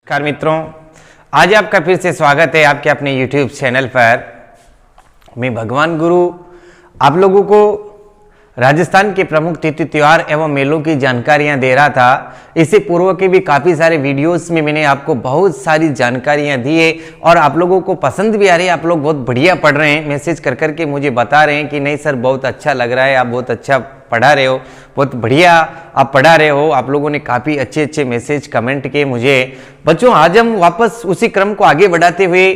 नमस्कार मित्रों, आज आपका फिर से स्वागत है आपके अपने YouTube चैनल पर। मैं भगवान गुरु आप लोगों को राजस्थान के प्रमुख तिथि त्योहार एवं मेलों की जानकारियां दे रहा था। इससे पूर्व के भी काफ़ी सारे वीडियोस में मैंने आपको बहुत सारी जानकारियां दी है और आप लोगों को पसंद भी आ रही है। आप लोग बहुत बढ़िया पढ़ रहे हैं, मैसेज कर करके मुझे बता रहे हैं कि नहीं सर बहुत अच्छा लग रहा है, आप बहुत अच्छा पढ़ा रहे हो, बहुत बढ़िया आप पढ़ा रहे हो। आप लोगों ने काफ़ी अच्छे अच्छे मैसेज कमेंट किए मुझे। बच्चों, आज हम वापस उसी क्रम को आगे बढ़ाते हुए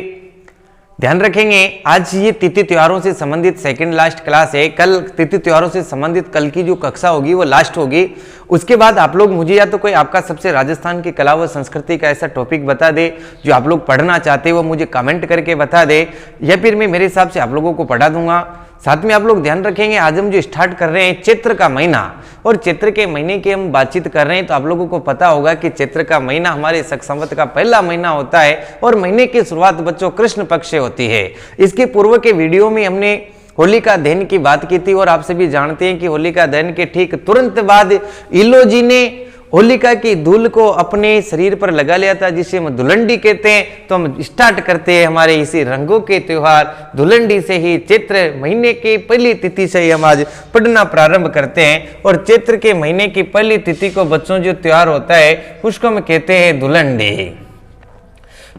ध्यान रखेंगे। आज ये तिथि त्योहारों से संबंधित सेकंड लास्ट क्लास है। कल तिथि त्योहारों से संबंधित कल की जो कक्षा होगी वो लास्ट होगी। उसके बाद आप लोग मुझे या तो कोई आपका सबसे राजस्थान की कला व संस्कृति का ऐसा टॉपिक बता दे जो आप लोग पढ़ना चाहते हो, वो मुझे कमेंट करके बता दे, या फिर मैं मेरे हिसाब से आप लोगों को पढ़ा दूंगा। साथ में आप लोग ध्यान रखेंगे, आज हम जो स्टार्ट कर रहे हैं चैत्र का महीना, और चैत्र के महीने की हम बातचीत कर रहे हैं। तो आप लोगों को पता होगा कि चैत्र का महीना हमारे शक संवत का पहला महीना होता है और महीने की शुरुआत बच्चों कृष्ण पक्ष से होती है। इसके पूर्व के वीडियो में हमने होलिका दहन की बात की थी और आप सभी जानते हैं कि होलिका दहन के ठीक तुरंत बाद इलो जी ने होलिका की धूल को अपने शरीर पर लगा लिया था, जिसे हम धुलंडी कहते हैं। तो हम स्टार्ट करते हैं हमारे इसी रंगों के त्योहार धुलंडी से ही, चैत्र महीने की पहली तिथि से ही हम आज पढ़ना प्रारंभ करते हैं। और चैत्र के महीने की पहली तिथि को बच्चों जो त्योहार होता है उसको हम कहते हैं धुलंडी।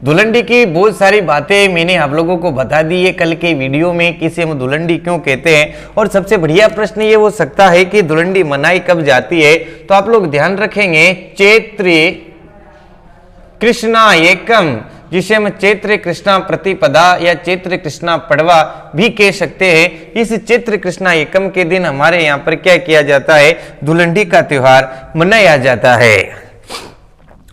धुलंडी की बहुत सारी बातें मैंने आप लोगों को बता दी है कल के वीडियो में कि इसे हम धुलंडी क्यों कहते हैं। और सबसे बढ़िया प्रश्न ये हो सकता है कि धुलंडी मनाई कब जाती है। तो आप लोग ध्यान रखेंगे, चैत्र कृष्णा एकम, जिसे हम चैत्र कृष्णा प्रतिपदा या चैत्र कृष्णा पड़वा भी कह सकते हैं। इस चैत्र कृष्णा एकम के दिन हमारे यहाँ पर क्या किया जाता है, धुलंडी का त्योहार मनाया जाता है।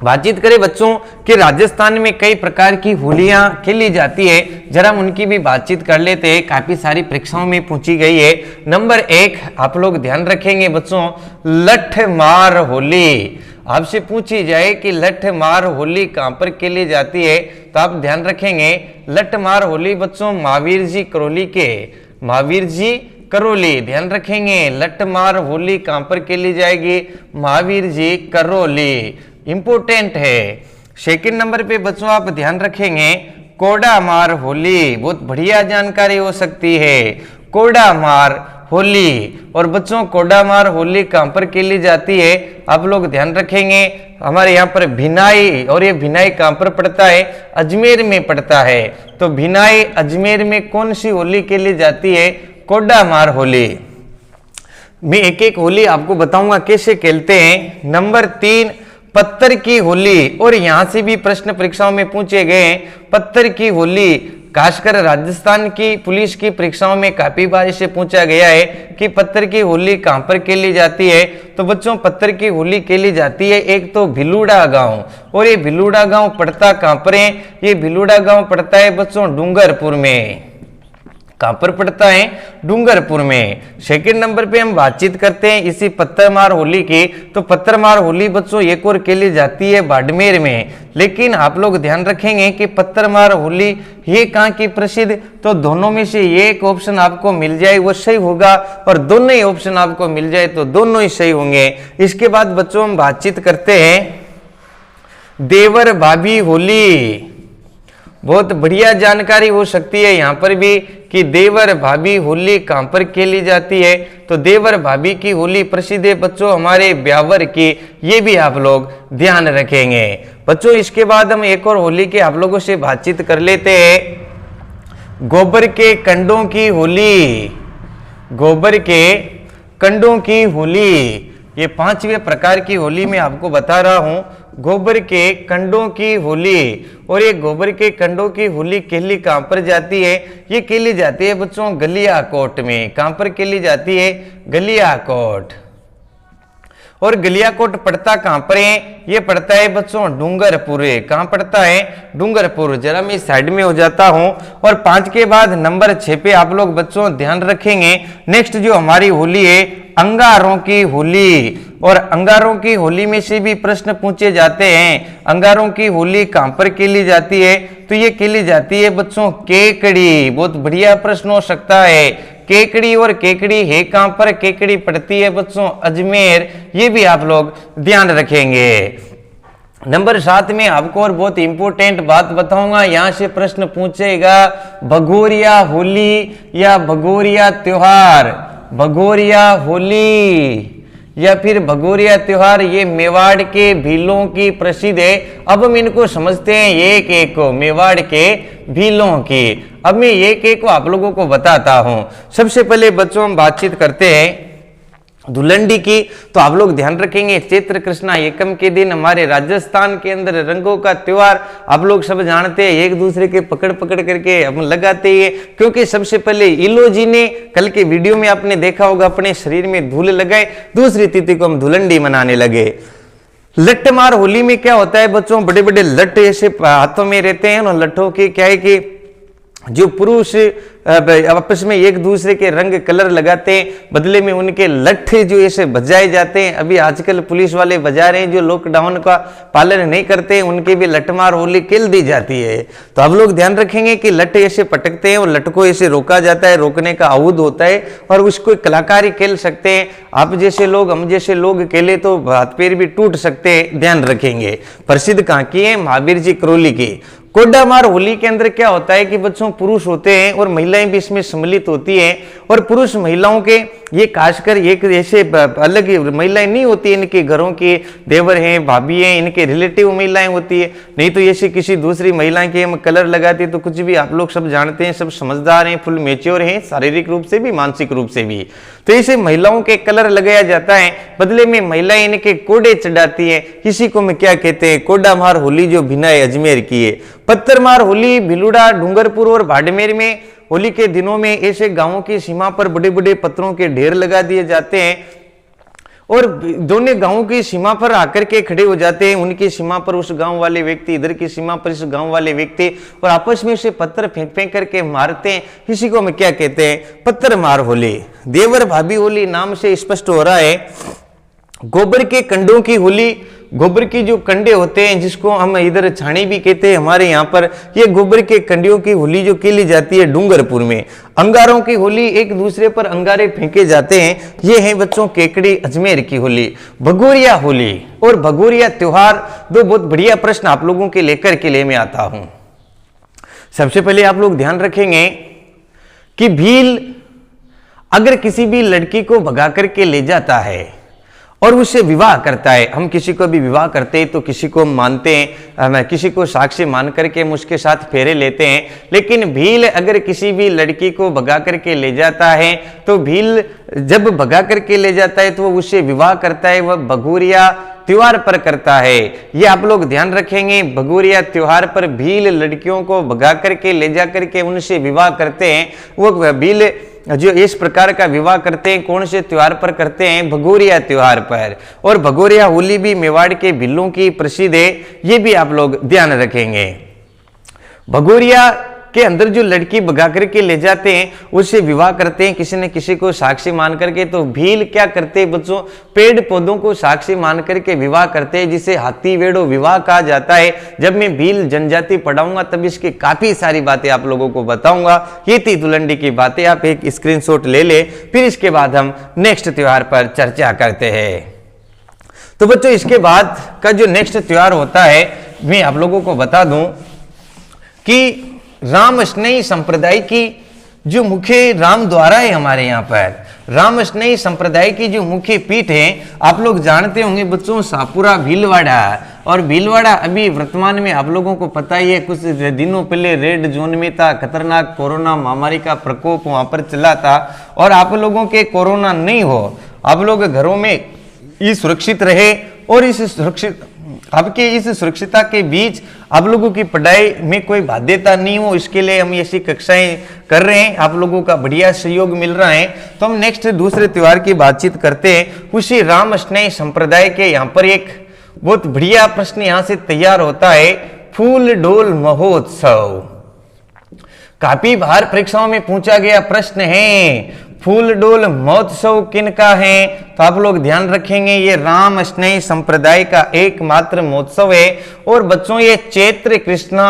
बातचीत करें बच्चों कि राजस्थान में कई प्रकार की होलियां खेली जाती है, जरा हम उनकी भी बातचीत कर लेते हैं। काफी सारी परीक्षाओं में पूछी गई है। नंबर 1 आप लोग ध्यान रखेंगे बच्चों, लठ मार होली। आपसे पूछी जाए कि लठ मार होली कहां पर खेली जाती है, तो आप ध्यान रखेंगे लठ मार होली बच्चों महावीर जी करौली के, महावीर जी करौली। ध्यान रखेंगे लठ मार होली कहां पर खेली जाएगी, महावीर जी करौली, इंपोर्टेंट है। सेकंड नंबर पे बच्चों आप ध्यान रखेंगे कोड़ा मार होली, बहुत बढ़िया जानकारी हो सकती है, कोड़ा मार होली। और बच्चों कोड़ा मार होली कहां पर खेली जाती है, आप लोग ध्यान रखेंगे हमारे यहाँ पर भिनाई, और ये भिनाई कहां पर पड़ता है, अजमेर में पड़ता है। तो भिनाई अजमेर में कौन सी होली खेली जाती है, कोड़ा मार होली। मैं एक एक होली आपको बताऊंगा कैसे खेलते हैं। नंबर 3 पत्थर की होली, और यहां से भी प्रश्न परीक्षाओं में पूछे गए हैं। पत्थर की होली खासकर राजस्थान की पुलिस की परीक्षाओं में काफी बार इसे पूछा गया है कि पत्थर की होली कहां पर खेली जाती है। तो बच्चों पत्थर की होली खेली जाती है एक तो भिलूड़ा गांव, और ये भिलूड़ा गांव पड़ता कहां पर है, ये भिलूड़ा गांव पड़ता है बच्चों डूंगरपुर में। कहां पर पड़ता है, डूंगरपुर में। सेकंड नंबर पे हम बातचीत करते हैं इसी पत्थरमार होली की। तो पत्थरमार होली बच्चों एक और खेली जाती है बाड़मेर में। लेकिन आप लोग ध्यान रखेंगे कि पत्थरमार होली ये कहां की प्रसिद्ध, तो दोनों में से एक ऑप्शन आपको मिल जाए वो सही होगा, और दोनों ही ऑप्शन आपको मिल जाए तो दोनों ही सही होंगे। इसके बाद बच्चों हम बातचीत करते हैं देवर भाभी होली, बहुत बढ़िया जानकारी हो सकती है यहाँ पर भी कि देवर भाभी होली कहां पर खेली जाती है। तो देवर भाभी की होली प्रसिद्ध है बच्चों हमारे ब्यावर की, ये भी आप लोग ध्यान रखेंगे। बच्चों इसके बाद हम एक और होली के आप लोगों से बातचीत कर लेते हैं, गोबर के कंडों की होली, गोबर के कंडों की होली। ये 5वें प्रकार की होली मैं आपको बता रहा हूं, गोबर के कंडों की होली। और ये गोबर के कंडों की होली खेली कहां पर जाती है, ये खेली जाती है बच्चों गलियाकोट में। कहां पर खेली जाती है, गलियाकोट। और गलियाकोट पड़ता कहां पर है, ये पड़ता है बच्चों डूंगरपुर। कहां पड़ता है, डूंगरपुर। जरा मैं साइड में हो जाता हूं। और 5 के बाद नंबर 6 पे आप लोग बच्चों ध्यान रखेंगे, नेक्स्ट जो हमारी होली है अंगारों की होली। और अंगारों की होली में से भी प्रश्न पूछे जाते हैं, अंगारों की होली कहां पर खेली जाती है, तो ये खेली जाती है बच्चों केकड़ी। बहुत बढ़िया प्रश्न हो सकता है, केकड़ी। और केकड़ी है कहां पर, केकड़ी पड़ती है बच्चों अजमेर, ये भी आप लोग ध्यान रखेंगे। नंबर 7 में आपको और बहुत इंपॉर्टेंट बात बताऊंगा, यहां से प्रश्न पूछेगा भगोरिया होली या भगोरिया त्योहार, भगोरिया होली या फिर भगोरिया त्योहार, ये मेवाड़ के भीलों की प्रसिद्ध है। अब हम इनको समझते हैं एक एक को, मेवाड़ के भीलों की। अब मैं एक एक को आप लोगों को बताता हूं। सबसे पहले बच्चों हम बातचीत करते हैं धुलंडी की, तो आप लोग ध्यान रखेंगे चैत्र कृष्णा एकम के दिन हमारे राजस्थान के अंदर रंगों का त्योहार आप लोग सब जानते हैं, एक दूसरे के पकड़ पकड़ करके हम लगाते हैं, क्योंकि सबसे पहले इलो जी ने कल के वीडियो में आपने देखा होगा अपने शरीर में धूल लगाए, दूसरी तिथि को हम धुलंडी मनाने लगे। लट्ठमार होली में क्या होता है बच्चों, बड़े बड़े लट्ठ ऐसे हाथों में रहते हैं, और लट्ठों के क्या है कि जो पुरुष आपस में एक दूसरे के रंग कलर लगाते हैं, बदले में उनके लट्ठे जो ऐसे बजाए जाते हैं। अभी आजकल पुलिस वाले बजा रहे हैं, जो लॉकडाउन का पालन नहीं करते उनके भी लट्ठमार होली खेल दी जाती है। तो आप लोग ध्यान रखेंगे कि लट्ठे ऐसे पटकते हैं और लट्ठ को ऐसे रोका जाता है, रोकने का आउद होता है, और उसको कलाकारी खेल सकते हैं। आप जैसे लोग, हम जैसे लोग खेले तो हाथ पैर भी टूट सकते हैं, ध्यान रखेंगे। प्रसिद्ध कहाँ की है, महावीर जी करौली की। कोडामार होली के अंदर क्या होता है कि बच्चों पुरुष होते हैं और महिलाएं भी इसमें सम्मिलित होती हैं, और पुरुष महिलाओं के ये खासकर एक ऐसे अलग महिलाएं नहीं होती, इनके घरों के देवर हैं, भाभी हैं, इनके रिलेटिव महिलाएं होती है, नहीं तो ऐसे किसी दूसरी महिलाएं के हम कलर लगाते तो कुछ भी आप लोग सब जानते हैं, सब समझदार हैं, फुल मेच्योर हैं, शारीरिक रूप से भी मानसिक रूप से भी। तो ऐसे महिलाओं के कलर लगाया जाता है, बदले में महिलाएं इनके कोडे चढ़ाती है। किसी को मैं क्या कहते हैं, कोडामार होली जो भिनाई अजमेर की है। पत्थरमार होली भिलुड़ा, डूंगरपुर और बाड़मेर में होली के दिनों में ऐसे गांवों की सीमा पर बड़े बड़े पत्थरों के ढेर लगा दिए जाते हैं, और दोनों गांवों की सीमा पर आकर के खड़े हो जाते हैं। उनकी सीमा पर उस गांव वाले व्यक्ति, इधर की सीमा पर इस गांव वाले व्यक्ति, और आपस में उसे पत्थर फेंक फेंक करके मारते हैं। इसी को हम क्या कहते हैं, पत्थरमार होली। देवर भाभी होली नाम से स्पष्ट हो रहा है। गोबर के कंडों की होली, गोबर की जो कंडे होते हैं जिसको हम इधर छाणी भी कहते हैं हमारे यहाँ पर, ये गोबर के कंडियों की होली जो खेली जाती है डूंगरपुर में। अंगारों की होली, एक दूसरे पर अंगारे फेंके जाते हैं, ये है बच्चों केकड़ी अजमेर की होली। भगोरिया होली और भगोरिया त्योहार, दो बहुत बढ़िया प्रश्न आप लोगों के लेकर के लिए मैं आता हूं। सबसे पहले आप लोग ध्यान रखेंगे कि भील अगर किसी भी लड़की को भगा करके ले जाता है और उससे विवाह करता है, हम किसी को भी विवाह करते हैं तो किसी को मानते हैं, किसी को साक्षी मान करके हम उसके साथ फेरे लेते हैं, लेकिन भील अगर किसी भी लड़की को भगा करके ले जाता है तो भील जब भगा करके ले जाता है तो वो उससे विवाह करता है, वह भगोरिया त्योहार पर करता है। ये आप लोग ध्यान रखेंगे, भगोरिया त्योहार पर भील लड़कियों को भगा करके ले जा करके उनसे विवाह करते हैं। वो भील जो इस प्रकार का विवाह करते हैं कौन से त्योहार पर करते हैं, भगोरिया त्योहार पर। और भगोरिया होली भी मेवाड़ के भीलों की प्रसिद्ध है, ये भी आप लोग ध्यान रखेंगे। भगोरिया के अंदर जो लड़की भगा करके ले जाते हैं उससे विवाह करते हैं किसी न किसी को साक्षी मान करके। तो भील क्या करते हैं बच्चों, पेड़ पौधों को साक्षी मान करके विवाह करते हैं, जिसे हाथी वेड़ो विवाह कहा जाता है। जब मैं भील जनजाति पढ़ाऊंगा तब इसकी काफी सारी बातें आप लोगों को बताऊंगा। ये थी धुलंडी की बातें, आप एक स्क्रीनशॉट ले ले, फिर इसके बाद हम नेक्स्ट त्योहार पर चर्चा करते हैं। तो बच्चों इसके बाद का जो नेक्स्ट त्योहार होता है मैं आप लोगों को बता दूं कि राम स्नेही संप्रदाय की जो मुख्य राम द्वारा है हमारे यहाँ पर राम स्नेही संप्रदाय की जो मुख्य पीठ है, आप लोग जानते होंगे बच्चों सापुरा भीलवाड़ा। और भीलवाड़ा अभी वर्तमान में आप लोगों को पता ही है, कुछ दिनों पहले रेड जोन में था, खतरनाक कोरोना महामारी का प्रकोप वहां पर चला था। और आप लोगों के कोरोना नहीं हो, आप लोग घरों में ही सुरक्षित रहे, और इस सुरक्षित आपके इस सुरक्षितता के बीच आप लोगों की पढ़ाई में कोई बाध्यता नहीं हो, इसके लिए हम ऐसी कक्षाएं कर रहे हैं, आप लोगों का बढ़िया सहयोग मिल रहा है। तो हम नेक्स्ट दूसरे त्योहार की बातचीत करते हैं। उसी राम स्नेही संप्रदाय के यहाँ पर एक बहुत बढ़िया प्रश्न यहाँ से तैयार होता है, फूल डोल महोत्सव। काफी बार परीक्षाओं में पूछा गया प्रश्न है, फूल डोल महोत्सव किनका है? तो आप लोग ध्यान रखेंगे ये राम स्नेही संप्रदाय का एकमात्र महोत्सव है। और बच्चों ये चैत्र कृष्णा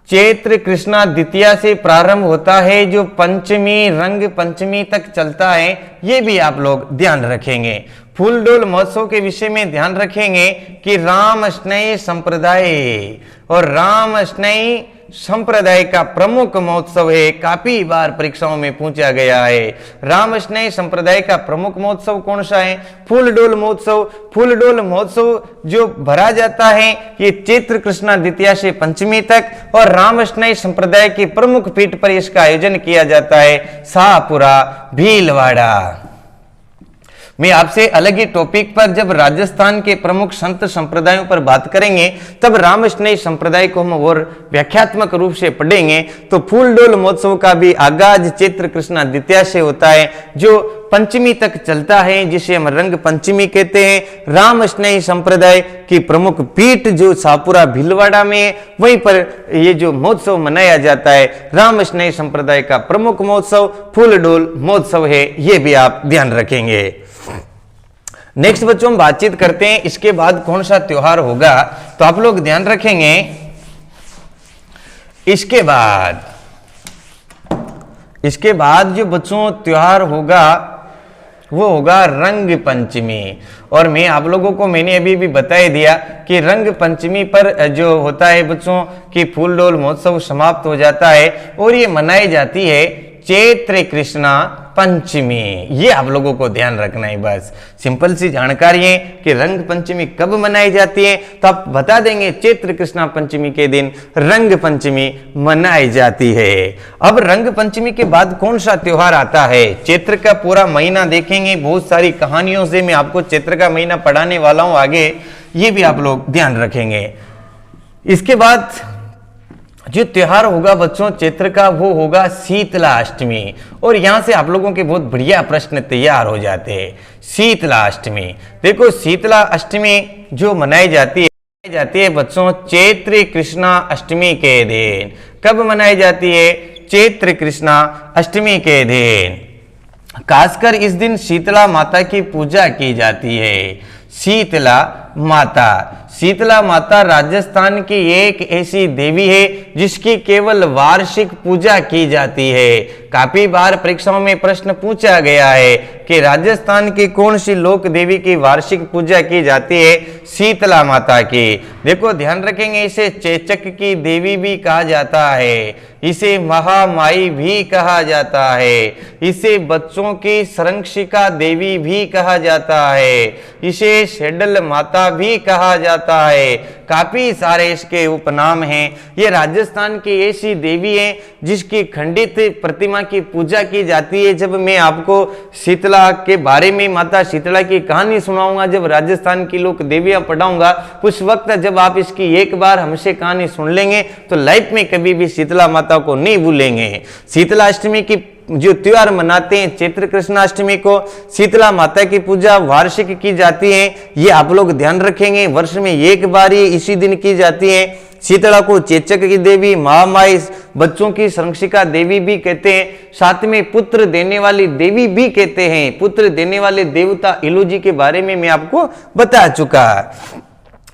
चैत्र कृष्णा द्वितीया से प्रारंभ होता है, जो पंचमी रंग पंचमी तक चलता है, ये भी आप लोग ध्यान रखेंगे। फूलडोल महोत्सव के विषय में ध्यान रखेंगे कि राम स्नेही संप्रदाय, और राम स्नेही संप्रदाय का प्रमुख महोत्सव है। काफी बार परीक्षाओं में पूछा गया है, राम स्नेही संप्रदाय का प्रमुख महोत्सव कौन सा है? फूलडोल महोत्सव। फूलडोल महोत्सव जो भरा जाता है ये चैत्र कृष्णा द्वितीया से पंचमी तक, और राम स्नेही संप्रदाय की प्रमुख पीठ पर इसका आयोजन किया जाता है, शाहपुरा भीलवाड़ा। मैं आपसे अलग ही टॉपिक पर जब राजस्थान के प्रमुख संत संप्रदायों पर बात करेंगे तब राम स्नेही संप्रदाय को हम और व्याख्यात्मक रूप से पढ़ेंगे। तो फूलडोल महोत्सव का भी आगाज चैत्र कृष्णा द्वितीया से होता है, जो पंचमी तक चलता है, जिसे हम रंग पंचमी कहते हैं। राम स्नेही संप्रदाय की प्रमुख पीठ जो शाहपुरा भीलवाड़ा में है, वहीं पर ये जो महोत्सव मनाया जाता है, राम स्नेही संप्रदाय का प्रमुख महोत्सव फूलडोल महोत्सव है, ये भी आप ध्यान रखेंगे। नेक्स्ट बच्चों हम बातचीत करते हैं इसके बाद कौन सा त्योहार होगा, तो आप लोग ध्यान रखेंगे इसके बाद जो बच्चों त्योहार होगा वो होगा रंग पंचमी। और मैं आप लोगों को मैंने अभी भी बता दिया कि रंग पंचमी पर जो होता है बच्चों कि फूलडोल महोत्सव समाप्त हो जाता है और ये मनाई जाती है चैत्र कृष्णा पंचमी। ये आप लोगों को ध्यान रखना है, बस सिंपल सी जानकारी है कि रंग पंचमी कब मनाई जाती है, तो आप बता देंगे चैत्र कृष्णा पंचमी के दिन रंग पंचमी मनाई जाती है। अब रंग पंचमी के बाद कौन सा त्योहार आता है? चैत्र का पूरा महीना देखेंगे, बहुत सारी कहानियों से मैं आपको चैत्र का महीना पढ़ाने वाला हूं आगे, ये भी आप लोग ध्यान रखेंगे। इसके बाद जो त्योहार होगा बच्चों चैत्र का वो होगा शीतला अष्टमी, और यहां से आप लोगों के बहुत बढ़िया प्रश्न तैयार हो जाते हैं। शीतला अष्टमी, देखो शीतला अष्टमी जो मनाई जाती है बच्चों चैत्र कृष्णा अष्टमी के दिन। कब मनाई जाती है? चैत्र कृष्णा अष्टमी के दिन। खासकर इस दिन शीतला माता की पूजा की जाती है। शीतला माता राजस्थान की एक ऐसी देवी है जिसकी केवल वार्षिक पूजा की जाती है। काफी बार परीक्षाओं में प्रश्न पूछा गया है कि राजस्थान की कौन सी लोक देवी की वार्षिक पूजा की जाती है? शीतला माता की। देखो ध्यान रखेंगे, इसे चेचक की देवी भी कहा जाता है, इसे महामाई भी कहा जाता है, इसे बच्चों की संरक्षिका देवी भी कहा जाता है, इसे शेडल माता भी कहा जाता है। काफी सारे इसके उपनाम हैं। ये राजस्थान की ऐसी देवी है जिसकी खंडित प्रतिमा की पूजा की जाती है। जब मैं आपको शीतला के बारे में, माता शीतला की कहानी सुनाऊंगा, जब राजस्थान की लोक देवियां पढ़ाऊंगा, उस वक्त जब आप इसकी एक बार हमसे कहानी सुन लेंगे तो लाइफ में कभी भी शीतला माता को नहीं भूलेंगे। शीतला अष्टमी की जो त्योहार मनाते हैं चैत्र कृष्णाष्टमी को, शीतला माता की पूजा वार्षिक की जाती है, ये आप लोग ध्यान रखेंगे। वर्ष में एक बार ही इसी दिन की जाती है। शीतला को चेचक की देवी, महामाई, बच्चों की संरक्षिका देवी भी कहते हैं, साथ में पुत्र देने वाली देवी भी कहते हैं। पुत्र देने वाले देवता इलू जी के बारे में मैं आपको बता चुका।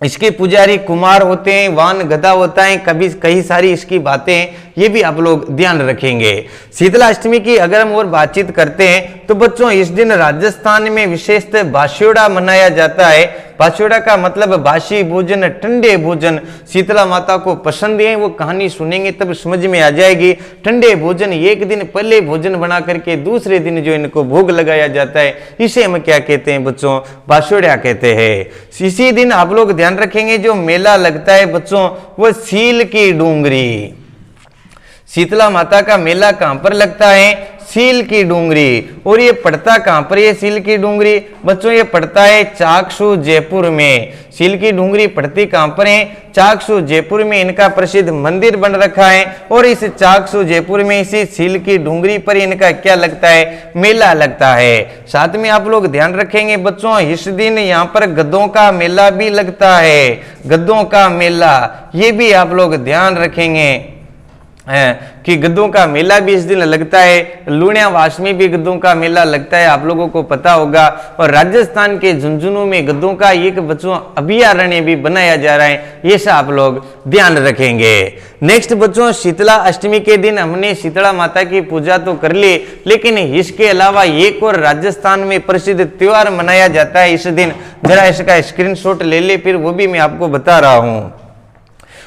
इसके पुजारी कुमार होते हैं, वान गधा होता है, कई सारी इसकी बातें, ये भी आप लोग ध्यान रखेंगे। शीतला अष्टमी की अगर हम और बातचीत करते हैं तो बच्चों इस दिन राजस्थान में विशेषतः बास्योड़ा मनाया जाता है। बास्योड़ा का मतलब बासी भोजन, ठंडे भोजन। शीतला माता को पसंद है, वो कहानी सुनेंगे तब समझ में आ जाएगी। ठंडे भोजन, एक दिन पहले भोजन बना करके दूसरे दिन जो इनको भोग लगाया जाता है, इसे हम क्या कहते हैं बच्चों? बास्योड़ा कहते हैं। इसी दिन आप लोग ध्यान रखेंगे जो मेला लगता है बच्चों वो सील की डूंगरी। शीतला माता का मेला कहां पर लगता है? सील की डूंगरी। और ये पड़ता कहां पर? ये सील की डूंगरी बच्चों ये पड़ता है चाकसू जयपुर में। सील की डूंगरी पड़ती कहां पर है? चाकसू जयपुर में इनका प्रसिद्ध मंदिर बन रखा है, और इस चाकसू जयपुर में इसी सील की डूंगरी पर इनका क्या लगता है? मेला लगता है। साथ में आप लोग ध्यान रखेंगे बच्चों इस दिन यहाँ पर गधों का मेला भी लगता है। गधों का मेला, ये भी आप लोग ध्यान रखेंगे। कि गद्दों का मेला भी इस दिन लगता है। लुणियावास में भी गद्दों का मेला लगता है, आप लोगों को पता होगा। और राजस्थान के झुंझुनू में गद्दों का एक बच्चों अभयारण्य भी बनाया जा रहा है, ये सब आप लोग ध्यान रखेंगे। नेक्स्ट बच्चों, शीतला अष्टमी के दिन हमने शीतला माता की पूजा तो कर ली, लेकिन इसके अलावा एक और राजस्थान में प्रसिद्ध त्योहार मनाया जाता है इस दिन। जरा इसका स्क्रीनशॉट ले ले, फिर वो भी मैं आपको बता रहा हूं।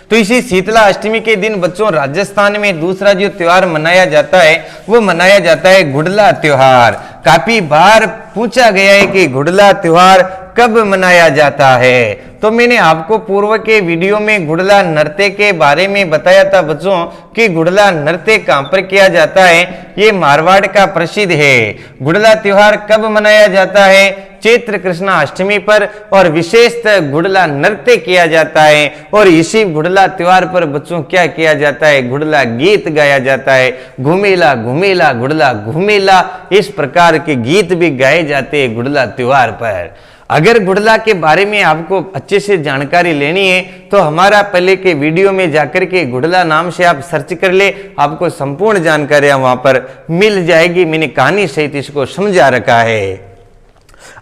तो इसी शीतला अष्टमी के दिन बच्चों राजस्थान में दूसरा जो त्योहार मनाया जाता है वो मनाया जाता है गुड़ला त्योहार। काफी बार पूछा गया है कि गुड़ला त्योहार कब मनाया जाता है, तो मैंने आपको पूर्व के वीडियो में गुड़ला नृत्य के बारे में बताया था बच्चों कि गुड़ला नृत्य कहां पर किया जाता है। ये मारवाड़ का प्रसिद्ध है। गुड़ला त्योहार कब मनाया जाता है? चैत्र कृष्णा अष्टमी पर, और विशेषतः गुड़ला नृत्य किया जाता है। और इसी गुड़ला त्योहार पर बच्चों क्या किया जाता है? गुड़ला गीत गाया जाता है। घूमेला घूमेला गुड़ला घूमेला, इस प्रकार के गीत भी गाए जाते हैं गुड़ला त्योहार पर। अगर गुड़ला के बारे में आपको अच्छे से जानकारी लेनी है तो हमारा पहले के वीडियो में जाकर के गुड़ला नाम से आप सर्च कर ले, आपको संपूर्ण जानकारियां वहां पर मिल जाएगी। मैंने कहानी सहित इसको समझा रखा है।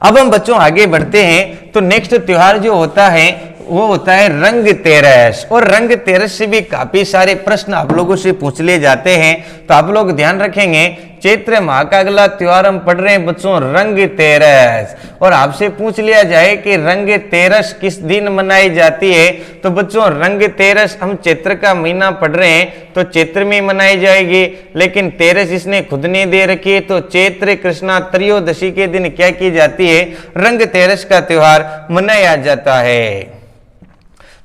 अब हम बच्चों आगे बढ़ते हैं। तो नेक्स्ट त्योहार जो होता है वो होता है रंग तेरस। और रंग तेरस से भी काफी सारे प्रश्न आप लोगों से पूछ लिए जाते हैं, तो आप लोग ध्यान रखेंगे। चैत्र माह का अगला त्योहार हम पढ़ रहे हैं बच्चों रंग तेरस। और आपसे पूछ लिया जाए कि रंग तेरस किस दिन मनाई जाती है, तो बच्चों रंग तेरस हम चैत्र का महीना पढ़ रहे हैं तो चैत्र में मनाई जाएगी, लेकिन तेरस इसने खुद ने दे रखी है। तो चैत्र कृष्णा त्रयोदशी के दिन क्या की जाती है? रंग तेरस का त्योहार मनाया जाता है।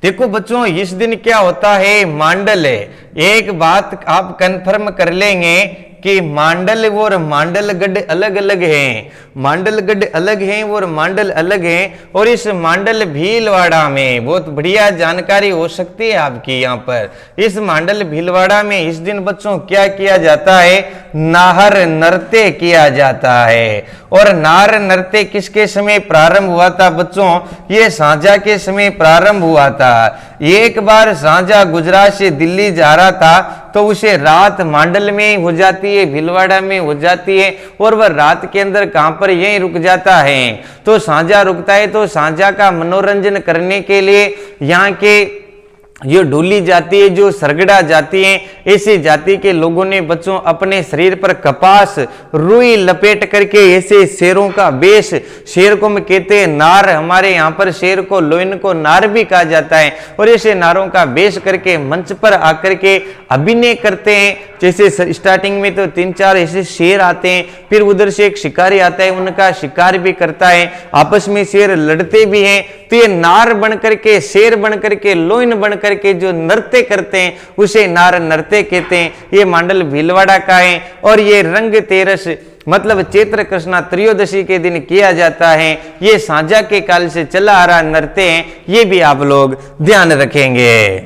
देखो बच्चों, इस दिन क्या होता है? मांडल है। एक बात आप कंफर्म कर लेंगे कि मांडल और मांडलगढ़ अलग अलग हैं। मांडलगढ़ अलग हैं और मांडल अलग हैं। और इस मांडल भीलवाड़ा में बहुत बढ़िया जानकारी हो सकती है आपकी यहाँ पर। इस मांडल भीलवाड़ा में इस दिन बच्चों क्या किया जाता है? नाहर नृत्य किया जाता है। और नाहर नृत्य किसके समय प्रारंभ हुआ था बच्चों? ये सांझा के समय प्रारंभ हुआ था। एक बार सांझा गुजरात से दिल्ली जा रहा था तो उसे रात मांडल में हो जाती है, भीलवाड़ा में हो जाती है। और वह रात के अंदर कहां पर यहीं रुक जाता है। तो सांझा रुकता है, तो सांझा का मनोरंजन करने के लिए यहाँ के जो डोली जाती है, जो सरगड़ा जाती है, ऐसी जाति के लोगों ने बच्चों अपने शरीर पर कपास रुई लपेट करके ऐसे शेरों का वेश, शेर को हम कहते हैं नार, हमारे यहाँ पर शेर को लोइन को नार भी कहा जाता है। और ऐसे नारों का वेश करके मंच पर आकर के अभिनय करते हैं। जैसे स्टार्टिंग में तो 3-4 ऐसे शेर आते हैं, फिर उधर से एक शिकारी आता है, उनका शिकार भी करता है, आपस में शेर लड़ते भी हैं। तो ये नार बन करके, शेर बन करके, लोइन बन करके जो नृत्य करते हैं उसे नार नृत्य कहते हैं। ये मांडल भीलवाड़ा का है। और ये रंग तेरस मतलब चैत्र कृष्णा त्रयोदशी के दिन किया जाता है। ये सांझा के काल से चला आ रहा नृत्य है, ये भी आप लोग ध्यान रखेंगे।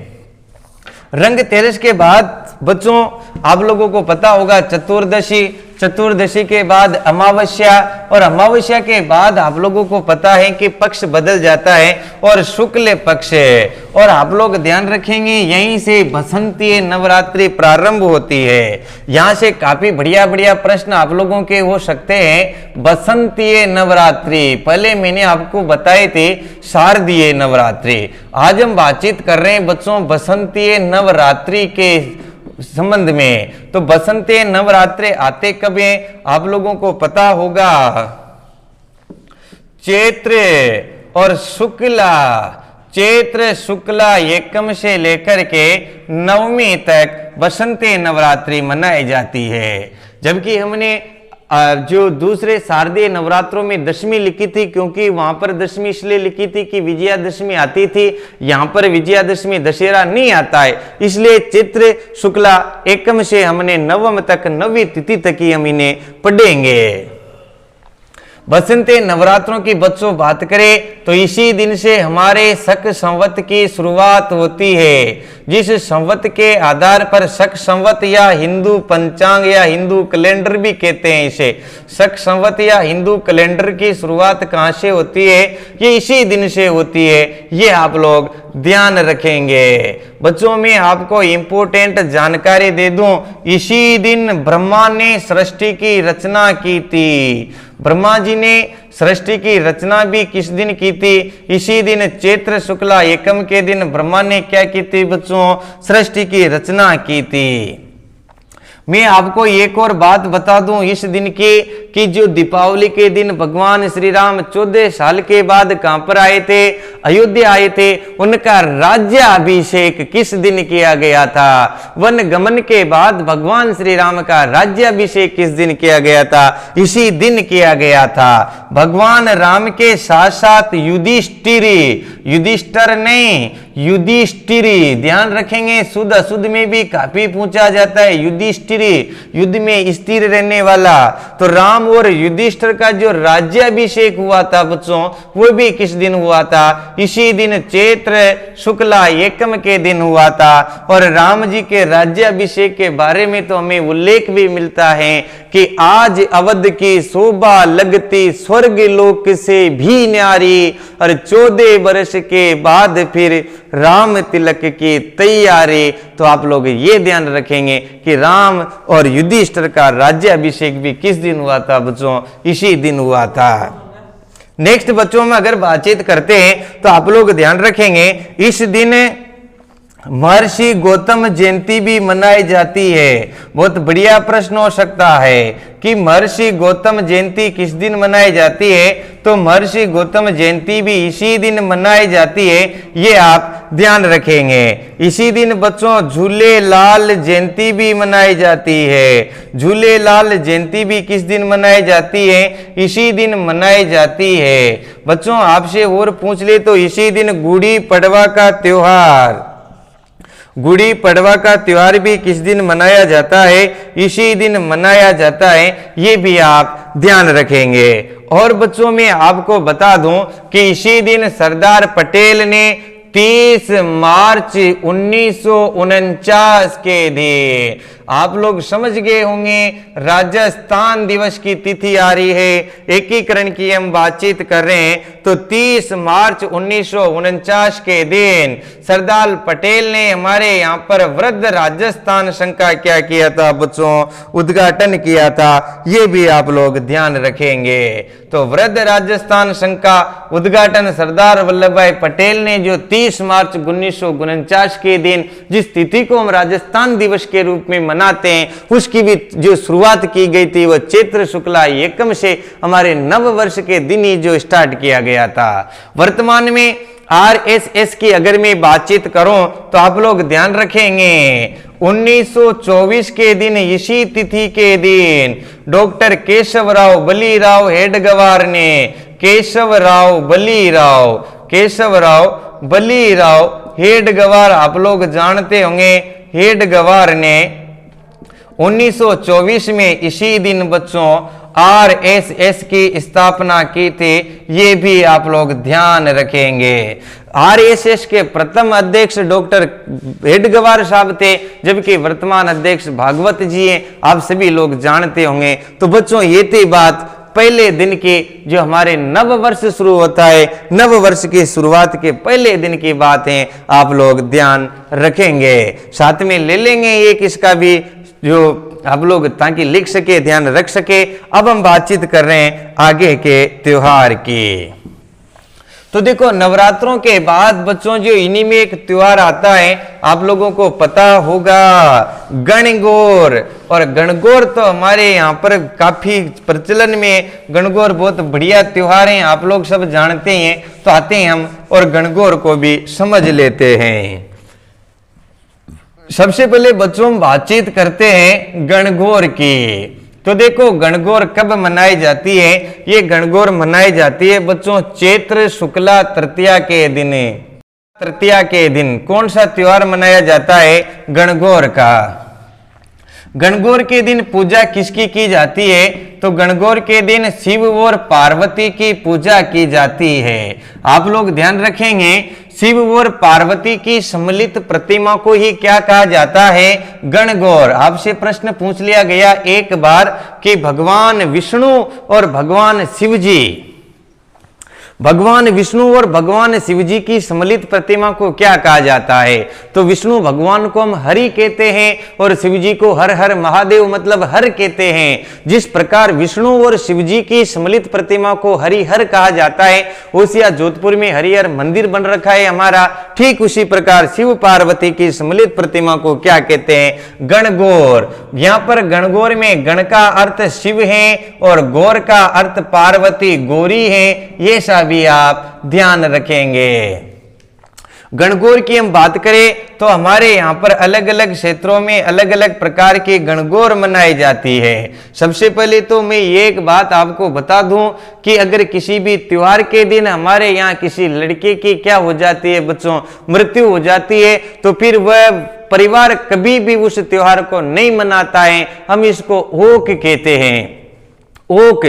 रंग तेरस के बाद बच्चों आप लोगों को पता होगा चतुर्दशी, चतुर्दशी के बाद अमावस्या, और अमावस्या के बाद आप लोगों को पता है कि पक्ष बदल जाता है और शुक्ल पक्ष है। और आप लोग ध्यान रखेंगे यहीं से बसंतीय नवरात्रि प्रारंभ होती है। यहां से काफी बढ़िया बढ़िया प्रश्न आप लोगों के हो सकते हैं। बसंतीय नवरात्रि पहले मैंने आपको बताए थे शारदीय नवरात्रि, आज हम बातचीत कर रहे हैं बच्चों बसंतीय नवरात्रि के संबंध में। तो बसंतीय नवरात्रि आते कब हैं आप लोगों को पता होगा? चैत्र और शुक्ला, चैत्र शुक्ला एकम से लेकर के नवमी तक बसंतीय नवरात्रि मनाई जाती है। जबकि हमने जो दूसरे शारदीय नवरात्रों में दशमी लिखी थी, क्योंकि वहां पर दशमी इसलिए लिखी थी कि विजयादशमी आती थी, यहां पर विजयादशमी दशहरा नहीं आता है, इसलिए चैत्र शुक्ला एकम से हमने नवम तक, नवी तिथि तक ही हम इन्हें पढ़ेंगे। बसंत नवरात्रों की बच्चों बात करें तो इसी दिन से हमारे शक संवत की शुरुआत होती है। जिस संवत के आधार पर शक संवत या हिंदू पंचांग या हिंदू कैलेंडर भी कहते हैं इसे, शक संवत या हिंदू कैलेंडर की शुरुआत कहां से होती है? ये इसी दिन से होती है, ये आप लोग ध्यान रखेंगे। बच्चों में आपको इंपोर्टेंट जानकारी दे दूं, इसी दिन ब्रह्मा ने सृष्टि की रचना की थी। ब्रह्मा जी ने सृष्टि की रचना भी किस दिन की थी? इसी दिन चैत्र शुक्ला एकम के दिन ब्रह्मा ने क्या की थी बच्चों? सृष्टि की रचना की थी। मैं आपको एक और बात बता दूं इस दिन की, कि जो दीपावली के दिन भगवान श्री राम 14 साल के बाद कहां पर आए थे? अयोध्या आए थे। उनका राज्याभिषेक किस दिन किया गया था? वन गमन के बाद भगवान श्री राम का राज्याभिषेक किस दिन किया गया था? इसी दिन किया गया था। भगवान राम के साथ साथ युधिष्ठिर नहीं, युधिष्ठिरी, ध्यान रखेंगे, शुद्ध अशुद्ध में भी काफी पूछा जाता है। युधिष्ठिरी, युद्ध में स्थिर रहने वाला। तो राम और युधिष्ठिर का जो राज्याभिषेक हुआ था बच्चों, वो भी किस दिन हुआ था? इसी दिन चैत्र शुक्ला एकम के दिन हुआ था। और राम जी के राज्याभिषेक के बारे में तो हमें उल्लेख भी मिलता है कि आज अवध की शोभा लगती स्वर्ग लोक से भी न्यारी, और 14 वर्ष के बाद फिर राम तिलक की तैयारी। तो आप लोग ये ध्यान रखेंगे कि राम और युधिष्ठिर का राज्याभिषेक भी किस दिन हुआ था बच्चों? इसी दिन हुआ था। नेक्स्ट बच्चों में अगर बातचीत करते हैं तो आप लोग ध्यान रखेंगे इस दिन महर्षि गौतम जयंती भी मनाई जाती है। बहुत बढ़िया प्रश्न हो सकता है कि महर्षि गौतम जयंती किस दिन मनाई जाती है? तो महर्षि गौतम जयंती भी इसी दिन मनाई जाती है, ये आप ध्यान रखेंगे। इसी दिन बच्चों झूलेलाल जयंती भी मनाई जाती है। झूलेलाल जयंती भी किस दिन मनाई जाती है? इसी दिन मनाई जाती है। बच्चों आपसे और पूछ ले तो इसी दिन गुड़ी पड़वा का त्योहार, गुड़ी पड़वा का त्योहार भी किस दिन मनाया जाता है? इसी दिन मनाया जाता है, ये भी आप ध्यान रखेंगे। और बच्चों में आपको बता दूं कि इसी दिन सरदार पटेल ने 30 मार्च 1949 के दिन, आप लोग समझ गए होंगे राजस्थान दिवस की तिथि आ रही है, एकीकरण की हम बातचीत कर रहे हैं। तो 30 मार्च 1949 के दिन सरदार पटेल ने हमारे यहाँ पर वृद्ध राजस्थान संघ का क्या किया था बच्चों? उद्घाटन किया था, ये भी आप लोग ध्यान रखेंगे। तो वृद्ध राजस्थान संघ का उद्घाटन सरदार वल्लभ भाई पटेल ने जो 30 मार्च 1949 के दिन जिस तिथि को हम राजस्थान दिवस के रूप में मनाते हैं, उसकी भी जो शुरुआत की गई थी वो चैत्र शुक्ला एकम से हमारे नव वर्ष के दिन ही जो स्टार्ट किया गया था। वर्तमान में आरएसएस की अगर मैं बातचीत करूं तो आप लोग ध्यान रखेंगे 1924 के दिन इसी तिथि के दिन डॉक्टर केशवराव बलीराव हेडगेवार ने, केशवराव बलीराव हेडगेवार आप लोग जानते होंगे, हेडगेवार ने 1924 में इसी दिन बच्चों आरएसएस की स्थापना की थी, ये भी आप लोग ध्यान रखेंगे। आरएसएस के प्रथम अध्यक्ष डॉक्टर हेडगेवार साहब थे, जबकि वर्तमान अध्यक्ष भागवत जी हैं, आप सभी लोग जानते होंगे। तो बच्चों ये थी बात पहले दिन की, जो हमारे नव वर्ष शुरू होता है, नव वर्ष की शुरुआत के पहले दिन की बात है, आप लोग ध्यान रखेंगे। साथ में ले लेंगे एक इसका भी, जो आप लोग ताकि लिख सके, ध्यान रख सके। अब हम बातचीत कर रहे हैं आगे के त्योहार की। तो देखो नवरात्रों के बाद बच्चों जो इन्हीं में एक त्योहार आता है, आप लोगों को पता होगा, गणगौर। और गणगौर तो हमारे यहाँ पर काफी प्रचलन में, गणगौर बहुत बढ़िया त्योहार है, आप लोग सब जानते हैं। तो आते हैं हम और गणगौर को भी समझ लेते हैं। सबसे पहले बच्चों बातचीत करते हैं गणगौर की। तो देखो गणगौर कब मनाई जाती है? ये गणगौर मनाई जाती है बच्चों चैत्र शुक्ला तृतीया के दिन। तृतीया के दिन कौन सा त्योहार मनाया जाता है? गणगौर का। गणगौर के दिन पूजा किसकी की जाती है? तो गणगौर के दिन शिव और पार्वती की पूजा की जाती है। आप लोग ध्यान रखेंगे, शिव और पार्वती की सम्मिलित प्रतिमा को ही क्या कहा जाता है? गणगौर। आपसे प्रश्न पूछ लिया गया एक बार कि भगवान विष्णु और भगवान शिव जी, भगवान विष्णु और भगवान शिव जी की सम्मिलित प्रतिमा को क्या कहा जाता है? तो विष्णु भगवान को हम हरि कहते हैं और शिव जी को हर हर महादेव मतलब हर कहते हैं। जिस प्रकार विष्णु और शिव जी की सम्मिलित प्रतिमा को हरिहर कहा जाता है, होशिया जोधपुर में हरिहर मंदिर बन रखा है हमारा, ठीक उसी प्रकार शिव पार्वती की सम्मिलित प्रतिमा को क्या कहते हैं? गणगौर। यहां पर गणगौर में गण का अर्थ शिव है और गौर का अर्थ पार्वती गौरी है, ये भी आप ध्यान रखेंगे। गणगौर की हम बात करें तो हमारे यहाँ पर अलग अलग क्षेत्रों में अलग अलग प्रकार की गणगौर मनाई जाती है। सबसे पहले तो मैं ये एक बात आपको बता दूं कि अगर किसी भी त्योहार के दिन हमारे यहाँ किसी लड़के की क्या हो जाती है बच्चों, मृत्यु हो जाती है, तो फिर वह परिवार कभी भी उस त्योहार को नहीं मनाता है। हम इसको ओक कहते हैं। ओक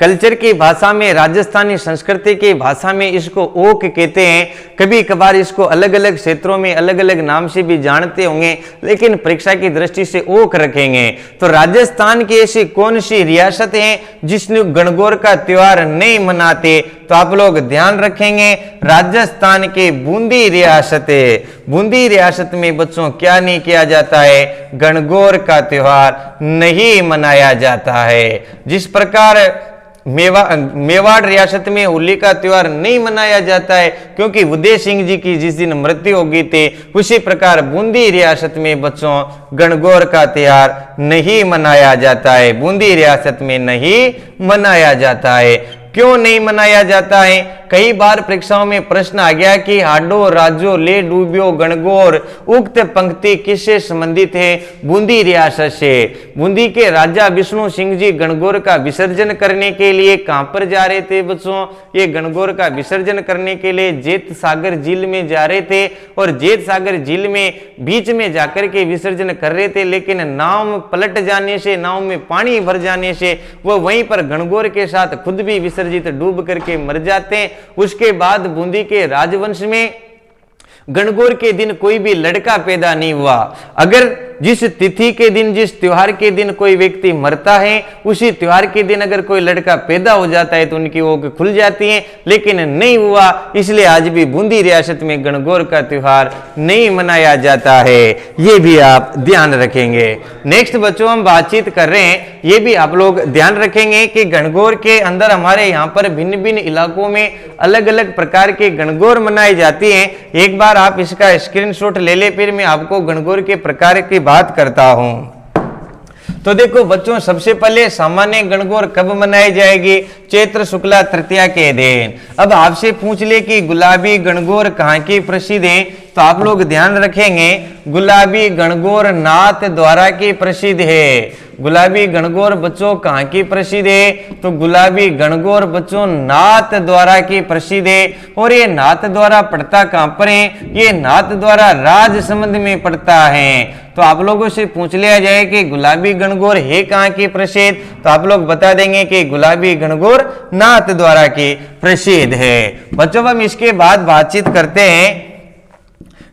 कल्चर की भाषा में, राजस्थानी संस्कृति की भाषा में इसको ओक कहते हैं। कभी कभार इसको अलग अलग क्षेत्रों में अलग अलग नाम से भी जानते होंगे, लेकिन परीक्षा की दृष्टि से ओक रखेंगे। तो राजस्थान की ऐसी कौन सी रियासत है जिसने गणगौर का त्योहार नहीं मनाते? तो आप लोग ध्यान रखेंगे, राजस्थान के बूंदी रियासत है। बूंदी रियासत में बच्चों क्या नहीं किया जाता है? गणगौर का त्योहार नहीं मनाया जाता है। जिस प्रकार मेवाड़ रियासत में होली का त्योहार नहीं मनाया जाता है क्योंकि उदय सिंह जी की जिस दिन मृत्यु हो गई थी, उसी प्रकार बूंदी रियासत में बच्चों गणगौर का त्योहार नहीं मनाया जाता है। बूंदी रियासत में नहीं मनाया जाता है। क्यों नहीं मनाया जाता है? कई बार परीक्षाओं में प्रश्न आ गया कि हाडो राजो ले डूबियो गणगौर, उक्त पंक्ति किससे संबंधित है? बूंदी रियासत से। बूंदी के राजा विष्णु सिंह जी गणगौर का विसर्जन करने के लिए कहां पर जा रहे थे बच्चों? ये गणगौर का विसर्जन करने के लिए जेत सागर झील में जा रहे थे और जेत सागर झील में बीच में जाकर के विसर्जन कर रहे थे, लेकिन नाव पलट जाने से, नाव में पानी भर जाने से वो वहीं पर गणगौर के साथ खुद भी विसर्जित डूब करके मर जाते हैं। उसके बाद बूंदी के राजवंश में गणगौर के दिन कोई भी लड़का पैदा नहीं हुआ। अगर जिस तिथि के दिन, जिस त्योहार के दिन कोई व्यक्ति मरता है, उसी त्योहार के दिन अगर कोई लड़का पैदा हो जाता है तो उनकी ओक खुल जाती है, लेकिन नहीं हुआ, इसलिए आज भी बूंदी रियासत में गणगौर का त्योहार नहीं मनाया जाता है। ये भी आप ध्यान रखेंगे। नेक्स्ट बच्चों हम बातचीत कर रहे हैं, ये भी आप लोग ध्यान रखेंगे कि गणगौर के अंदर हमारे यहाँ पर भिन्न भिन्न इलाकों में अलग अलग प्रकार के गणगौर मनाई जाती है। एक बार आप इसका स्क्रीनशॉट ले ले, फिर मैं आपको गणगौर के प्रकार की बात करता हूं। तो देखो बच्चों, सबसे पहले सामान्य गणगौर कब मनाई जाएगी? चैत्र शुक्ला तृतीया के दिन। अब आपसे पूछ ले कि गुलाबी गणगौर कहाँ की प्रसिद्ध है, तो आप लोग ध्यान रखेंगे गुलाबी गणगौर नाथ द्वारा की प्रसिद्ध है। गुलाबी गणगौर बच्चों कहाँ की प्रसिद्ध है? तो गुलाबी गणगौर बच्चों नाथ द्वारा की प्रसिद्ध है। और ये नाथ द्वारा पड़ता कहाँ पर है? ये नाथ द्वारा राजसमंद में पड़ता है। तो आप लोगों से पूछ लिया जाए कि गुलाबी गणगौर है कहाँ की प्रसिद्ध, तो आप लोग बता देंगे कि गुलाबी गणगौर नाथ द्वारा की प्रसिद्ध है। बच्चों हम इसके बाद बातचीत करते हैं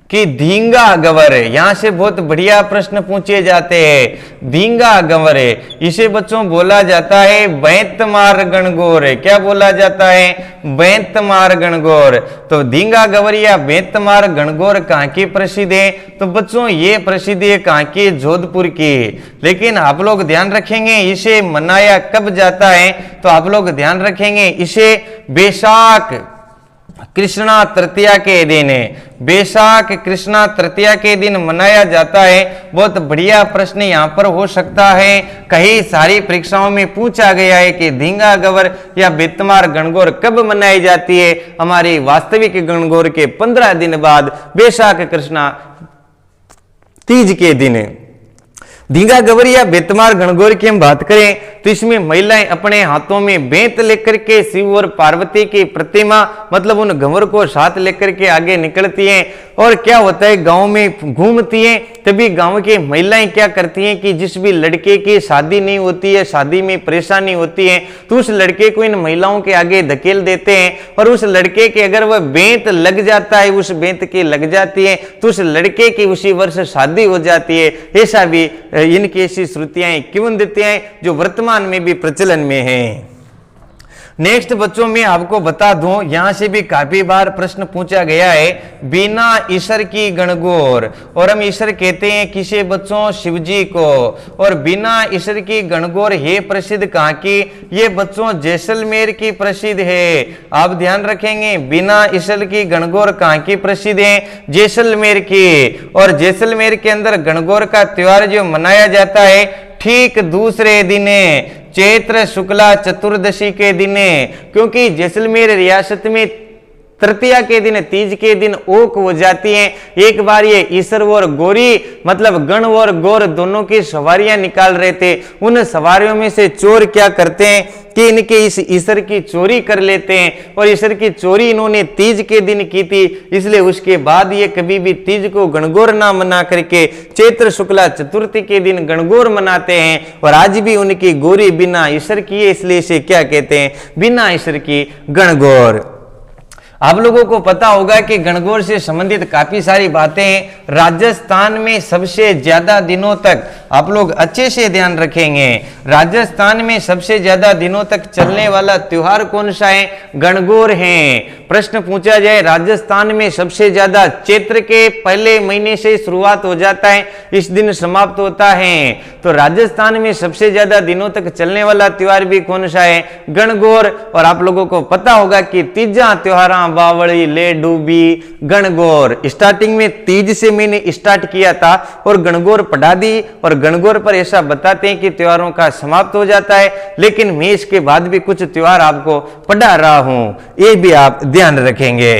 कि धींगा गंवर, यहां से बहुत बढ़िया प्रश्न पूछे जाते हैं। धींगा गंवर, इसे बच्चों बोला जाता है बैंतमार गणगौर। क्या बोला जाता है? बैंतमार गणगौर। तो धींगा गंवर या बैंतमार गणगौर कहाँ की प्रसिद्ध है? तो बच्चों ये प्रसिद्ध है कहाँ की? जोधपुर की। लेकिन आप लोग ध्यान रखेंगे इसे मनाया कब जाता है? तो आप लोग ध्यान रखेंगे इसे बैसाख कृष्णा तृतीया के दिन है। बैसाख कृष्णा तृतीया के दिन मनाया जाता है। बहुत बढ़िया प्रश्न यहाँ पर हो सकता है, कई सारी परीक्षाओं में पूछा गया है कि धींगा गंवर या बेतमार गणगौर कब मनाई जाती है? हमारी वास्तविक गणगौर के 15 दिन बाद बैसाख कृष्णा तीज के दिन। धींगा गंवर या बेतमार गणगौर की हम बात करें तो इसमें महिलाएं अपने हाथों में बेंत लेकर के शिव और पार्वती की प्रतिमा मतलब उन गंवर को साथ लेकर के आगे निकलती हैं और क्या होता है गांव में घूमती हैं तभी गांव की महिलाएं क्या करती हैं कि जिस भी लड़के की शादी नहीं होती है, शादी में परेशानी होती है, तो उस लड़के को इन महिलाओं के आगे धकेल देते हैं और उस लड़के के अगर वह बेंत लग जाता है, उस बेंत की लग जाती है, तो उस लड़के की उसी वर्ष शादी हो जाती है। ऐसा भी इनकी ऐसी श्रुतियां किंवदंतियां जो वर्तमान में भी प्रचलन में है। नेक्स्ट बच्चों में आपको बता दूं, यहां से भी काफी बार प्रश्न पूछा गया है, बिना ईश्वर की गणगौर, और हम ईश्वर कहते हैं किसे बच्चों, शिव जी को, और बिना ईश्वर की गणगौर है प्रसिद्ध कहां की, ये बच्चों जैसलमेर की प्रसिद्ध है। आप ध्यान रखेंगे, बिना ईश्वर की गणगौर कहां की प्रसिद्ध है, जैसलमेर की। और जैसलमेर के अंदर गणगौर का त्योहार जो मनाया जाता है ठीक दूसरे दिन चैत्र शुक्ला चतुर्दशी के दिन, क्योंकि जैसलमेर रियासत में तृतीया के दिन, तीज के दिन ओक हो जाती है। एक बार ये ईश्वर और गौरी मतलब गण और गौर दोनों की सवारियां निकाल रहे थे। उन सवारियों में से चोर क्या करते हैं कि इनके इस ईश्वर की चोरी कर लेते हैं, और ईश्वर की चोरी इन्होंने तीज के दिन की थी, इसलिए उसके बाद ये कभी भी तीज को गणगौर ना मना करके चैत्र शुक्ला चतुर्थी के दिन गणगौर मनाते हैं। और आज भी उनकी गौरी बिना ईश्वर की है, इसलिए इसे क्या कहते हैं, बिना ईश्वर की गणगौर। आप लोगों को पता होगा कि गणगौर से संबंधित काफी सारी बातें राजस्थान में सबसे ज्यादा दिनों तक, आप लोग अच्छे से ध्यान रखेंगे, राजस्थान में सबसे ज्यादा दिनों तक चलने वाला त्योहार कौन सा है, गणगौर है। प्रश्न पूछा जाए राजस्थान में सबसे ज्यादा चैत्र के पहले महीने से शुरुआत हो जाता है, इस दिन समाप्त होता है, तो राजस्थान में सबसे ज्यादा दिनों तक चलने वाला त्योहार भी कौन सा है, गणगौर। और आप लोगों को पता होगा कि तीजा त्योहार बावड़ी ले डूबी गणगौर, स्टार्टिंग में तीज से मैंने स्टार्ट किया था और गणगौर पढ़ा दी, और गणगौर पर ऐसा बताते हैं कि त्योहारों का समाप्त हो जाता है, लेकिन मैं इसके बाद भी कुछ त्योहार आपको पढ़ा रहा हूं, ये भी आप ध्यान रखेंगे।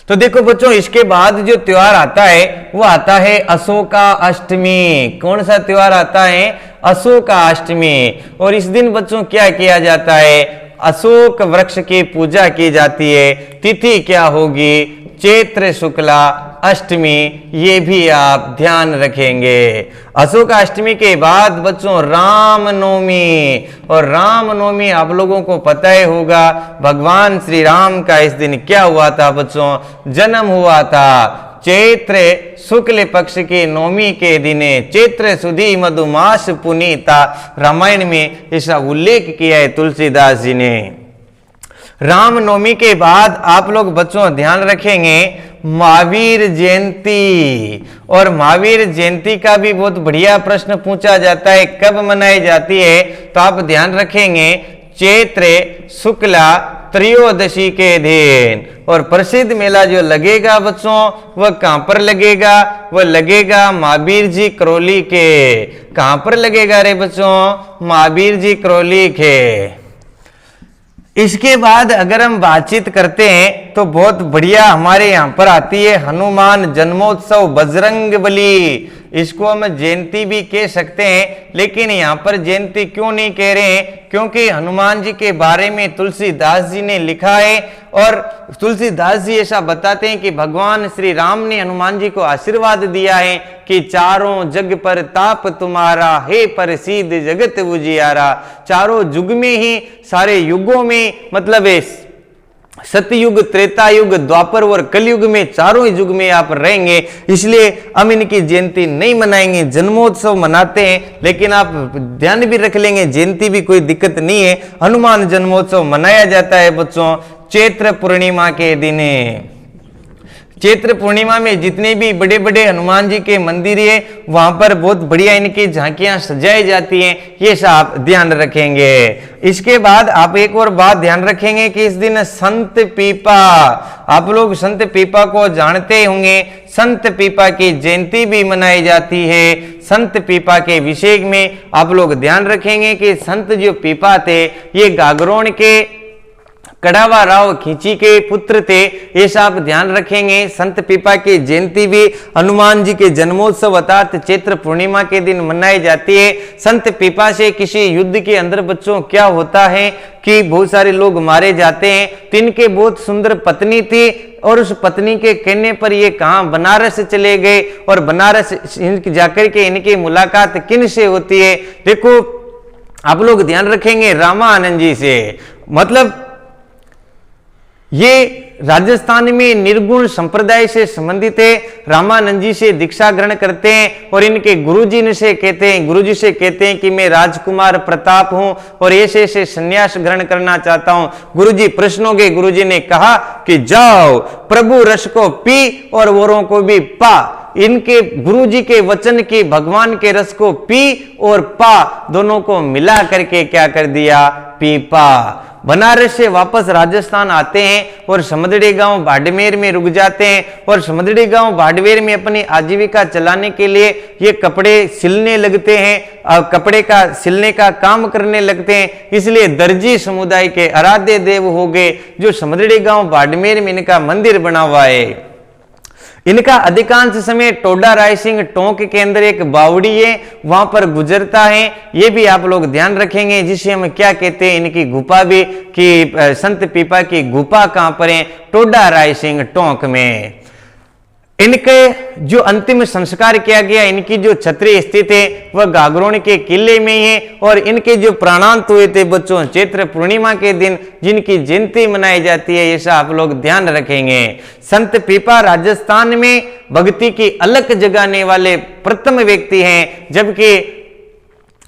तो देखो बच्चों, इसके बाद जो त्योहार आता है वो आता है अशोका अष्टमी। कौन सा त्योहार आता है, अशोका अष्टमी। और इस दिन बच्चों क्या किया जाता है, अशोक वृक्ष की पूजा की जाती है। तिथि क्या होगी, चैत्र शुक्ला अष्टमी, ये भी आप ध्यान रखेंगे। अशोक अष्टमी के बाद बच्चों रामनवमी, और रामनवमी आप लोगों को पता ही होगा, भगवान श्री राम का इस दिन क्या हुआ था बच्चों, जन्म हुआ था। चैत्र शुक्ल पक्ष के नवमी के दिन, चैत्र सुधी मधुमास पुनीता, रामायण में ऐसा उल्लेख किया है तुलसीदास जी ने। रामनवमी के बाद आप लोग बच्चों ध्यान रखेंगे महावीर जयंती, और महावीर जयंती का भी बहुत बढ़िया प्रश्न पूछा जाता है, कब मनाई जाती है, तो आप ध्यान रखेंगे चैत्र शुक्ला त्रयोदशी के दिन। और प्रसिद्ध मेला जो लगेगा बच्चों वह कहां पर लगेगा, वह लगेगा महावीर जी करौली के। कहां पर लगेगा रे बच्चों, महावीर जी करौली के। इसके बाद अगर हम बातचीत करते हैं तो बहुत बढ़िया हमारे यहाँ पर आती है हनुमान जन्मोत्सव, बजरंगबली। इसको हम जयंती भी कह सकते हैं, लेकिन यहाँ पर जयंती क्यों नहीं कह रहे हैं, क्योंकि हनुमान जी के बारे में तुलसीदास जी ने लिखा है, और तुलसीदास जी ऐसा बताते हैं कि भगवान श्री राम ने हनुमान जी को आशीर्वाद दिया है कि चारों जग पर ताप तुम्हारा, हे प्रसिद्ध जगत उजियारा। चारों युग में ही, सारे युगों में, मतलब सतयुग, त्रेता युग, द्वापर और कलयुग में, चारों युग में आप रहेंगे, इसलिए हम इनकी जयंती नहीं मनाएंगे, जन्मोत्सव मनाते हैं। लेकिन आप ध्यान भी रख लेंगे, जयंती भी कोई दिक्कत नहीं है, हनुमान जन्मोत्सव मनाया जाता है बच्चों चैत्र पूर्णिमा के दिन। चैत्र पूर्णिमा में जितने भी बड़े बड़े हनुमान जी के मंदिर है वहां पर बहुत बढ़िया इनकी झांकियां सजाई जाती हैं, ये सब आप ध्यान रखेंगे। इसके बाद आप एक और बात ध्यान रखेंगे कि इस दिन संत पीपा, आप लोग संत पीपा को जानते होंगे, संत पीपा की जयंती भी मनाई जाती है। संत पीपा के विषय में आप लोग ध्यान रखेंगे कि संत जो पीपा थे ये गागरोन के कड़ावा राव खींची के पुत्र थे, ऐसा आप ध्यान रखेंगे। संत पीपा की जयंती भी हनुमान जी के जन्मोत्सव अर्थात चैत्र पूर्णिमा के दिन मनाई जाती है। संत पीपा से किसी युद्ध के अंदर बच्चों क्या होता है कि बहुत सारे लोग मारे जाते हैं। तो इनके बहुत सुंदर पत्नी थी और उस पत्नी के कहने पर ये कहां बनारस चले गए और बनारस जाकर के इनकी मुलाकात किन से होती है? देखो आप लोग ध्यान रखेंगे रामानंद जी से, मतलब ये राजस्थान में निर्गुण संप्रदाय से संबंधित है। रामानंद जी से दीक्षा ग्रहण करते हैं और इनके गुरुजी से कहते हैं, गुरुजी से कहते हैं कि मैं राजकुमार प्रताप हूं और ऐसे ऐसे संन्यास ग्रहण करना चाहता हूं। गुरुजी प्रश्नों के गुरुजी ने कहा कि जाओ प्रभु रस को पी और वरों को भी पा। इनके गुरुजी के वचन की भगवान के रस को पी और पा दोनों को मिला करके क्या कर दिया? पीपा। बनारस से वापस राजस्थान आते हैं और समदड़ी गांव बाड़मेर में रुक जाते हैं और समदड़ी गांव बाड़मेर में अपनी आजीविका चलाने के लिए ये कपड़े सिलने लगते हैं, कपड़े का सिलने का काम करने लगते हैं। इसलिए दर्जी समुदाय के आराध्य देव हो गए, जो समदड़ी गांव बाड़मेर में इनका मंदिर बना हुआ है। इनका अधिकांश समय टोडा रायसिंह टोंक के अंदर एक बावड़ी है, वहां पर गुजरता है। ये भी आप लोग ध्यान रखेंगे, जिसे हम क्या कहते हैं इनकी गुफा भी, कि संत पीपा की गुफा कहां पर है? टोडा रायसिंह टोंक में। इनके जो अंतिम संस्कार किया गया, इनकी जो छतरी स्थित है वह गागरोन के किले में ही है और इनके जो प्राणांत हुए थे बच्चों चैत्र पूर्णिमा के दिन, जिनकी जयंती मनाई जाती है, ऐसा आप लोग ध्यान रखेंगे। संत पीपा राजस्थान में भक्ति की अलग जगाने वाले प्रथम व्यक्ति हैं, जबकि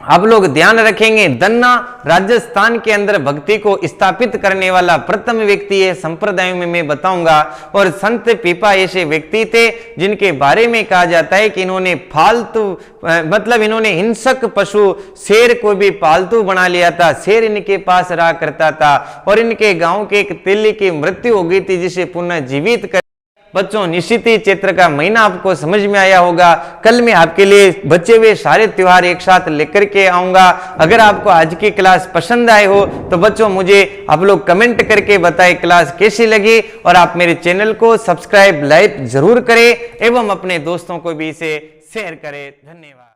आप लोग ध्यान रखेंगे दन्ना राजस्थान के अंदर भक्ति को स्थापित करने वाला प्रथम व्यक्ति है। संप्रदायों में मैं बताऊंगा। और संत पीपा ऐसे व्यक्ति थे जिनके बारे में कहा जाता है कि इन्होंने फालतू मतलब इन्होंने हिंसक पशु शेर को भी पालतू बना लिया था। शेर इनके पास रहा करता था और इनके गांव के एक तेली की मृत्यु हो गई थी, जिसे पुनः जीवित कर। बच्चों निश्चित ही चैत्र का महीना आपको समझ में आया होगा। कल मैं आपके लिए बचे हुए सारे त्योहार एक साथ लेकर के आऊंगा। अगर आपको आज की क्लास पसंद आए हो तो बच्चों मुझे आप लोग कमेंट करके बताएं क्लास कैसी लगी, और आप मेरे चैनल को सब्सक्राइब लाइक जरूर करें एवं अपने दोस्तों को भी इसे शेयर करें। धन्यवाद।